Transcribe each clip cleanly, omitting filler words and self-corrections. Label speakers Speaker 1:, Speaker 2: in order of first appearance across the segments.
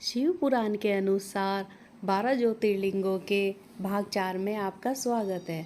Speaker 1: शिव पुराण के अनुसार 12 ज्योतिर्लिंगों के भाग 4 में आपका स्वागत है।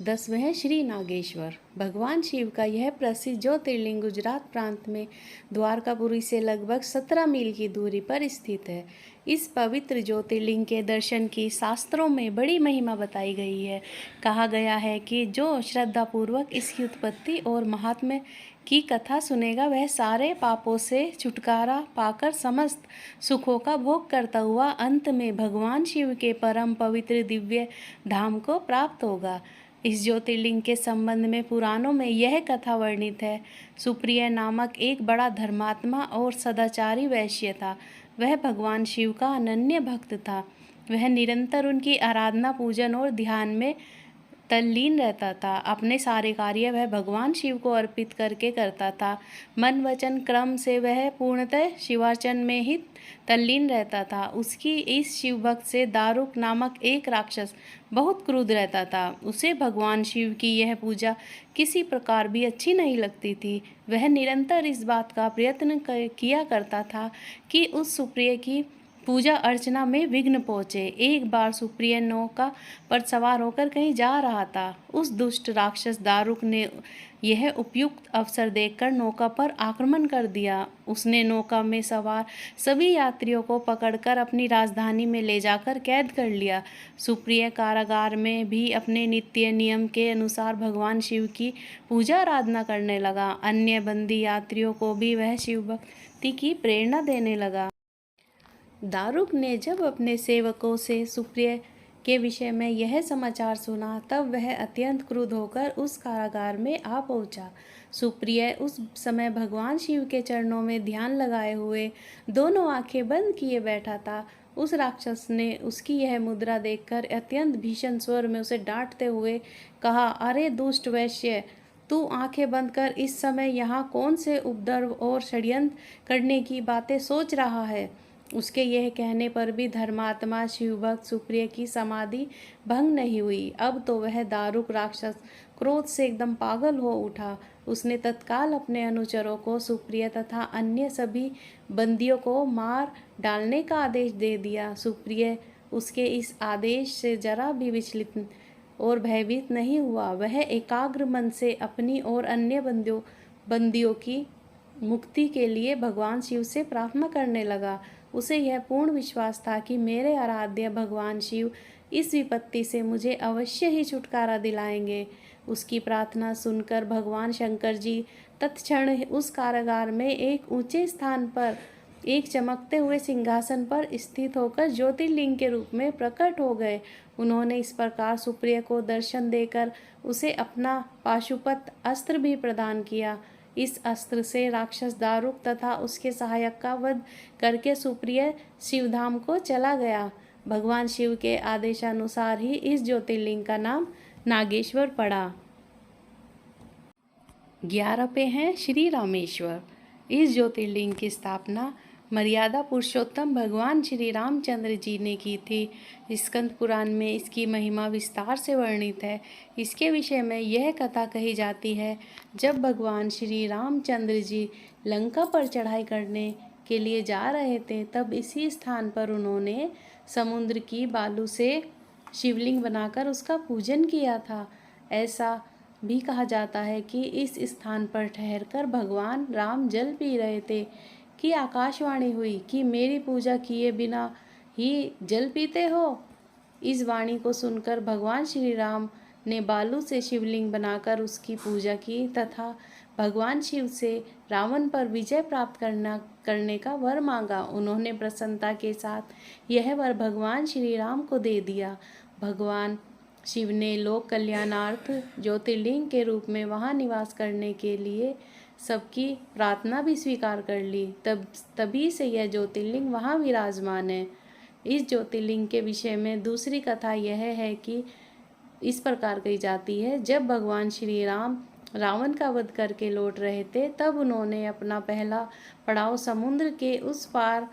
Speaker 1: 10वें श्री नागेश्वर। भगवान शिव का यह प्रसिद्ध ज्योतिर्लिंग गुजरात प्रांत में द्वारकापुरी से लगभग 17 मील की दूरी पर स्थित है। इस पवित्र ज्योतिर्लिंग के दर्शन की शास्त्रों में बड़ी महिमा बताई गई है। कहा गया है कि जो श्रद्धापूर्वक इसकी उत्पत्ति और महात्म्य की कथा सुनेगा वह सारे पापों से छुटकारा पाकर समस्त सुखों का भोग करता हुआ अंत में भगवान शिव के परम पवित्र दिव्य धाम को प्राप्त होगा। इस ज्योतिर्लिंग के संबंध में पुराणों में यह कथा वर्णित है। सुप्रिय नामक एक बड़ा धर्मात्मा और सदाचारी वैश्य था। वह भगवान शिव का अनन्य भक्त था। वह निरंतर उनकी आराधना पूजन और ध्यान में तल्लीन रहता था। अपने सारे कार्य वह भगवान शिव को अर्पित करके करता था। मन वचन क्रम से वह पूर्णतः शिवार्चन में ही तल्लीन रहता था। उसकी इस शिव भक्त से दारुक नामक एक राक्षस बहुत क्रुद्ध रहता था। उसे भगवान शिव की यह पूजा किसी प्रकार भी अच्छी नहीं लगती थी। वह निरंतर इस बात का प्रयत्न किया करता था कि उस सुप्रिय की पूजा अर्चना में विघ्न पहुँचे। एक बार सुप्रिय नौका पर सवार होकर कहीं जा रहा था। उस दुष्ट राक्षस दारुक ने यह उपयुक्त अवसर देखकर नौका पर आक्रमण कर दिया। उसने नौका में सवार सभी यात्रियों को पकड़कर अपनी राजधानी में ले जाकर कैद कर लिया। सुप्रिय कारागार में भी अपने नित्य नियम के अनुसार भगवान शिव की पूजा आराधना करने लगा। अन्य बंदी यात्रियों को भी वह शिव भक्ति की प्रेरणा देने लगा। दारुक ने जब अपने सेवकों से सुप्रिय के विषय में यह समाचार सुना तब वह अत्यंत क्रुद्ध होकर उस कारागार में आ पहुंचा। सुप्रिय उस समय भगवान शिव के चरणों में ध्यान लगाए हुए दोनों आंखें बंद किए बैठा था। उस राक्षस ने उसकी यह मुद्रा देखकर अत्यंत भीषण स्वर में उसे डांटते हुए कहा, अरे दुष्ट वैश्य, तू आंखें बंद कर इस समय यहाँ कौन से उपद्रव और षड्यंत्र करने की बातें सोच रहा है। उसके यह कहने पर भी धर्मात्मा शिवभक्त सुप्रिय की समाधि भंग नहीं हुई। अब तो वह दारुक राक्षस क्रोध से एकदम पागल हो उठा। उसने तत्काल अपने अनुचरों को सुप्रिय तथा अन्य सभी बंदियों को मार डालने का आदेश दे दिया। सुप्रिय उसके इस आदेश से जरा भी विचलित और भयभीत नहीं हुआ। वह एकाग्र मन से अपनी और अन्य बंदियों की मुक्ति के लिए भगवान शिव से प्रार्थना करने लगा। उसे यह पूर्ण विश्वास था कि मेरे आराध्य भगवान शिव इस विपत्ति से मुझे अवश्य ही छुटकारा दिलाएंगे। उसकी प्रार्थना सुनकर भगवान शंकर जी तत्क्षण उस कारागार में एक ऊंचे स्थान पर एक चमकते हुए सिंहासन पर स्थित होकर ज्योतिर्लिंग के रूप में प्रकट हो गए। उन्होंने इस प्रकार सुप्रिय को दर्शन देकर उसे अपना पाशुपत अस्त्र भी प्रदान किया। इस अस्त्र से राक्षस दारुक तथा उसके सहायक का वध करके सुप्रिय शिवधाम को चला गया। भगवान शिव के आदेशानुसार ही इस ज्योतिर्लिंग का नाम नागेश्वर पड़ा। 11 पे हैं श्री रामेश्वर। इस ज्योतिर्लिंग की स्थापना मर्यादा पुरुषोत्तम भगवान श्री रामचंद्र जी ने की थी। स्कंद पुराण में इसकी महिमा विस्तार से वर्णित है। इसके विषय में यह कथा कही जाती है, जब भगवान श्री रामचंद्र जी लंका पर चढ़ाई करने के लिए जा रहे थे तब इसी स्थान पर उन्होंने समुद्र की बालू से शिवलिंग बनाकर उसका पूजन किया था। ऐसा भी कहा जाता है कि इस स्थान पर ठहरकर भगवान राम जल पी रहे थे कि आकाशवाणी हुई कि मेरी पूजा किए बिना ही जल पीते हो। इस वाणी को सुनकर भगवान श्री राम ने बालू से शिवलिंग बनाकर उसकी पूजा की तथा भगवान शिव से रावण पर विजय प्राप्त करने का वर मांगा। उन्होंने प्रसन्नता के साथ यह वर भगवान श्री राम को दे दिया। भगवान शिव ने लोक कल्याणार्थ ज्योतिर्लिंग के रूप में वहाँ निवास करने के लिए सबकी प्रार्थना भी स्वीकार कर ली। तभी से यह ज्योतिर्लिंग वहाँ विराजमान है। इस ज्योतिर्लिंग के विषय में दूसरी कथा यह है कि इस प्रकार कही जाती है, जब भगवान श्री राम रावण का वध करके लौट रहे थे तब उन्होंने अपना पहला पड़ाव समुद्र के उस पार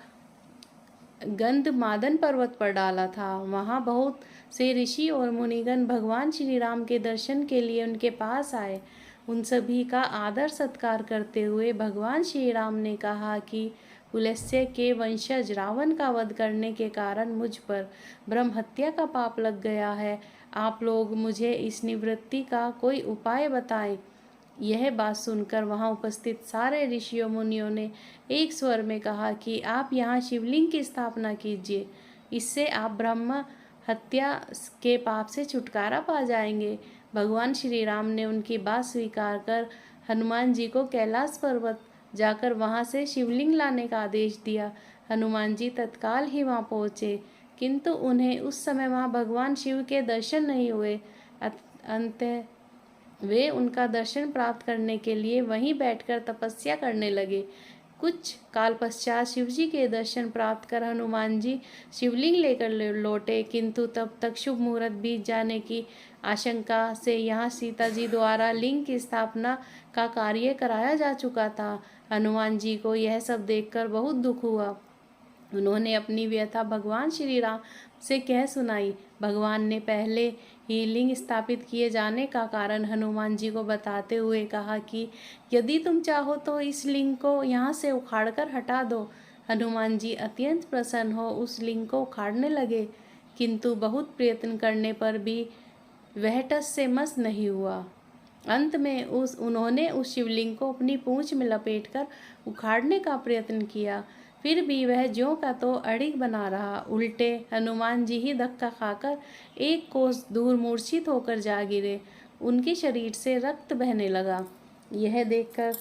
Speaker 1: गंधमादन पर्वत पर डाला था। वहाँ बहुत से ऋषि और मुनिगण भगवान श्री राम के दर्शन के लिए उनके पास आए। उन सभी का आदर सत्कार करते हुए भगवान श्री राम ने कहा कि पुलस्त्य के वंशज रावण का वध करने के कारण मुझ पर ब्रह्म हत्या का पाप लग गया है। आप लोग मुझे इस निवृत्ति का कोई उपाय बताएं। यह बात सुनकर वहां उपस्थित सारे ऋषियों मुनियों ने एक स्वर में कहा कि आप यहाँ शिवलिंग की स्थापना कीजिए, इससे आप ब्रह्म हत्या के पाप से छुटकारा पा जाएंगे। भगवान श्री राम ने उनकी बात स्वीकार कर हनुमान जी को कैलाश पर्वत जाकर वहां से शिवलिंग लाने का आदेश दिया। हनुमान जी तत्काल ही वहां पहुंचे, किंतु उन्हें उस समय वहां भगवान शिव के दर्शन नहीं हुए। अंततः वे उनका दर्शन प्राप्त करने के लिए वहीं बैठकर तपस्या करने लगे। कुछ काल पश्चात शिवजी के दर्शन प्राप्त कर हनुमान जी शिवलिंग लेकर लौटे, किंतु तब तक शुभ मुहूर्त बीत जाने की आशंका से यहाँ सीता जी द्वारा लिंग की स्थापना का कार्य कराया जा चुका था। हनुमान जी को यह सब देखकर बहुत दुख हुआ। उन्होंने अपनी व्यथा भगवान श्री राम से कह सुनाई। भगवान ने पहले ही लिंग स्थापित किए जाने का कारण हनुमान जी को बताते हुए कहा कि यदि तुम चाहो तो इस लिंग को यहाँ से उखाड़कर हटा दो। हनुमान जी अत्यंत प्रसन्न हो उस लिंग को उखाड़ने लगे, किंतु बहुत प्रयत्न करने पर भी वह टस से मस नहीं हुआ। अंत में उन्होंने उस शिवलिंग को अपनी पूंछ में लपेटकर उखाड़ने का प्रयत्न किया, फिर भी वह ज्यों का तो अड़िग बना रहा। उल्टे हनुमान जी ही धक्का खाकर एक कोस दूर मूर्छित होकर जा गिरे। उनके शरीर से रक्त बहने लगा। यह देखकर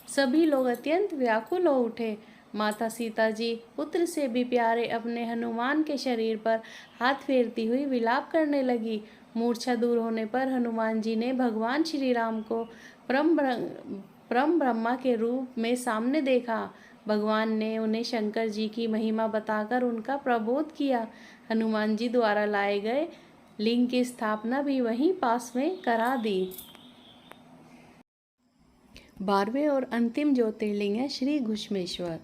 Speaker 1: सभी लोग अत्यंत व्याकुल हो उठे। माता सीता जी पुत्र से भी प्यारे अपने हनुमान के शरीर पर हाथ फेरती हुई विलाप करने लगी। मूर्छा दूर होने पर हनुमान जी ने भगवान श्री राम को परम ब्रह्मा के रूप में सामने देखा। भगवान ने उन्हें शंकर जी की महिमा बताकर उनका प्रबोध किया। हनुमान जी द्वारा लाए गए लिंग की स्थापना भी वहीं पास में करा दी। 12वें और अंतिम ज्योतिर्लिंग है श्री घुश्मेश्वर।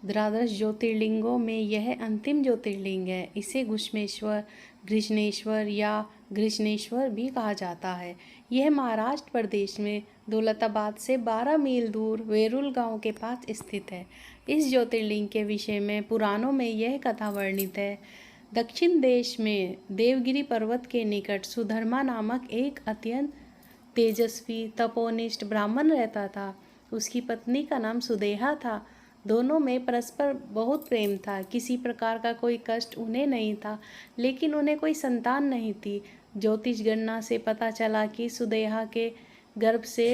Speaker 1: द्वादश ज्योतिर्लिंगों में यह अंतिम ज्योतिर्लिंग है। इसे घुश्मेश्वर, घृष्णेश्वर या घृष्णेश्वर भी कहा जाता है। यह महाराष्ट्र प्रदेश में दौलताबाद से 12 मील दूर वेरुल गांव के पास स्थित है। इस ज्योतिर्लिंग के विषय में पुराणों में यह कथा वर्णित है। दक्षिण देश में देवगिरी पर्वत के निकट सुधर्मा नामक एक अत्यंत तेजस्वी तपोनिष्ठ ब्राह्मण रहता था। उसकी पत्नी का नाम सुदेहा था। दोनों में परस्पर बहुत प्रेम था। किसी प्रकार का कोई कष्ट उन्हें नहीं था, लेकिन उन्हें कोई संतान नहीं थी। ज्योतिष गणना से पता चला कि सुदेहा के गर्भ से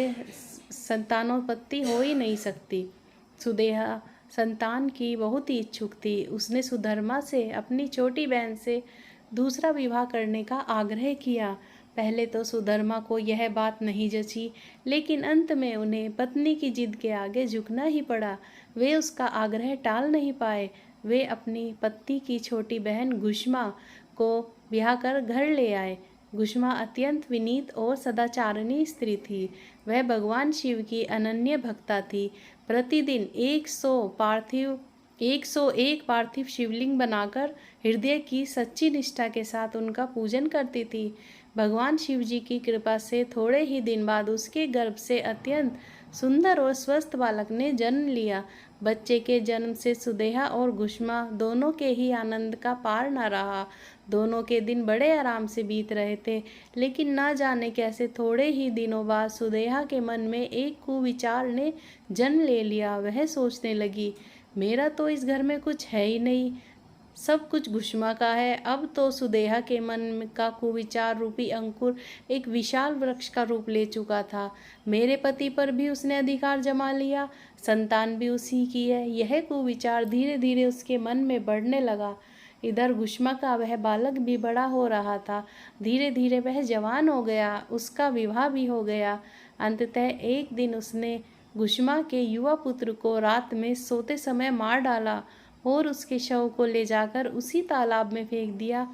Speaker 1: संतानोत्पत्ति हो ही नहीं सकती। सुदेहा संतान की बहुत ही इच्छुक थी। उसने सुधर्मा से अपनी छोटी बहन से दूसरा विवाह करने का आग्रह किया। पहले तो सुधर्मा को यह बात नहीं जची, लेकिन अंत में उन्हें पत्नी की जिद के आगे झुकना ही पड़ा। वे उसका आग्रह टाल नहीं पाए। वे अपनी पत्नी की छोटी बहन घुष्मा को ब्याह कर घर ले आए। घुष्मा अत्यंत विनीत और सदाचारिणी स्त्री थी। वह भगवान शिव की अनन्य भक्ता थी। प्रतिदिन 101 पार्थिव शिवलिंग बनाकर हृदय की सच्ची निष्ठा के साथ उनका पूजन करती थी। भगवान शिव जी की कृपा से थोड़े ही दिन बाद उसके गर्भ से अत्यंत सुंदर और स्वस्थ बालक ने जन्म लिया। बच्चे के जन्म से सुदेहा और घुष्मा दोनों के ही आनंद का पार न रहा। दोनों के दिन बड़े आराम से बीत रहे थे, लेकिन न जाने कैसे थोड़े ही दिनों बाद सुदेहा के मन में एक कुविचार ने जन्म ले लिया। वह सोचने लगी, मेरा तो इस घर में कुछ है ही नहीं, सब कुछ घुष्मा का है। अब तो सुदेहा के मन का कुविचार रूपी अंकुर एक विशाल वृक्ष का रूप ले चुका था। मेरे पति पर भी उसने अधिकार जमा लिया, संतान भी उसी की है। यह कुविचार धीरे धीरे उसके मन में बढ़ने लगा। इधर घुष्मा का वह बालक भी बड़ा हो रहा था। धीरे धीरे वह जवान हो गया, उसका विवाह भी हो गया। अंततः एक दिन उसने घुष्मा के युवा पुत्र को रात में सोते समय मार डाला और उसके शव को ले जाकर उसी तालाब में फेंक दिया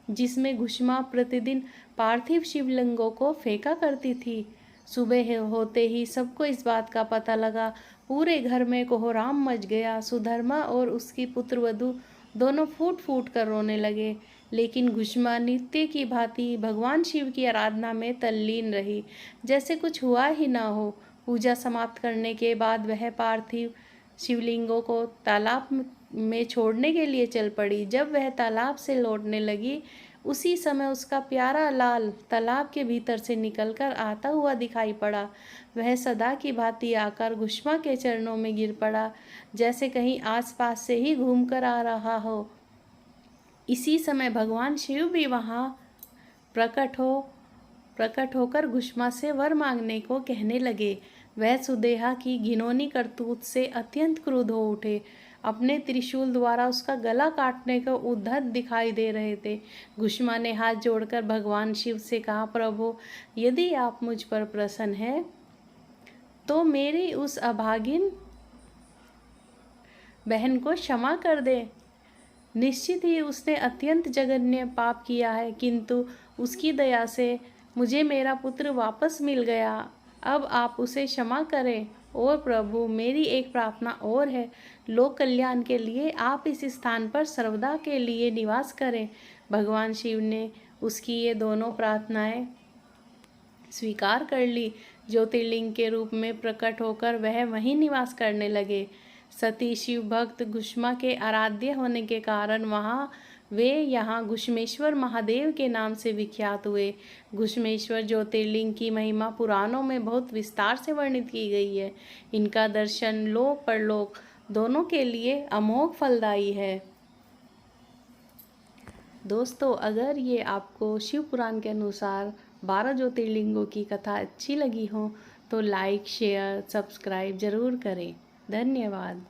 Speaker 1: जिसमें घुष्मा प्रतिदिन पार्थिव शिवलिंगों को फेंका करती थी। सुबह होते ही सबको इस बात का पता लगा। पूरे घर में कोहराम मच गया। सुधर्मा और उसकी पुत्रवधू दोनों फूट फूट कर रोने लगे, लेकिन घुष्मा नित्य की भांति भगवान शिव की आराधना में तल्लीन रही, जैसे कुछ हुआ ही ना हो। पूजा समाप्त करने के बाद वह पार्थिव शिवलिंगों को तालाब में छोड़ने के लिए चल पड़ी। जब वह तालाब से लौटने लगी, उसी समय उसका प्यारा लाल तालाब के भीतर से निकलकर आता हुआ दिखाई पड़ा। वह सदा की भांति आकर घुष्मा के चरणों में गिर पड़ा, जैसे कहीं आसपास से ही घूमकर आ रहा हो। इसी समय भगवान शिव भी वहाँ प्रकट होकर घुष्मा से वर मांगने को कहने लगे। वह सुदेहा की घिनौनी करतूत से अत्यंत क्रुद्ध हो उठे। अपने त्रिशूल द्वारा उसका गला काटने को उद्धत दिखाई दे रहे थे। घुष्मा ने हाथ जोड़कर भगवान शिव से कहा, प्रभु, यदि आप मुझ पर प्रसन्न हैं तो मेरी उस अभागिन बहन को क्षमा कर दे। निश्चित ही उसने अत्यंत जघन्य पाप किया है, किंतु उसकी दया से मुझे मेरा पुत्र वापस मिल गया। अब आप उसे क्षमा करें। और प्रभु, मेरी एक प्रार्थना और है, लोक कल्याण के लिए आप इस स्थान पर सर्वदा के लिए निवास करें। भगवान शिव ने उसकी ये दोनों प्रार्थनाएं स्वीकार कर ली। ज्योतिर्लिंग के रूप में प्रकट होकर वह वहीं निवास करने लगे। सती शिव भक्त घुष्मा के आराध्य होने के कारण वे यहाँ घुष्मेश्वर महादेव के नाम से विख्यात हुए। घुष्मेश्वर ज्योतिर्लिंग की महिमा पुराणों में बहुत विस्तार से वर्णित की गई है। इनका दर्शन लोक परलोक दोनों के लिए अमोघ फलदायी है। दोस्तों, अगर ये आपको शिव पुराण के अनुसार 12 ज्योतिर्लिंगों की कथा अच्छी लगी हो तो लाइक, शेयर, सब्सक्राइब जरूर करें। धन्यवाद।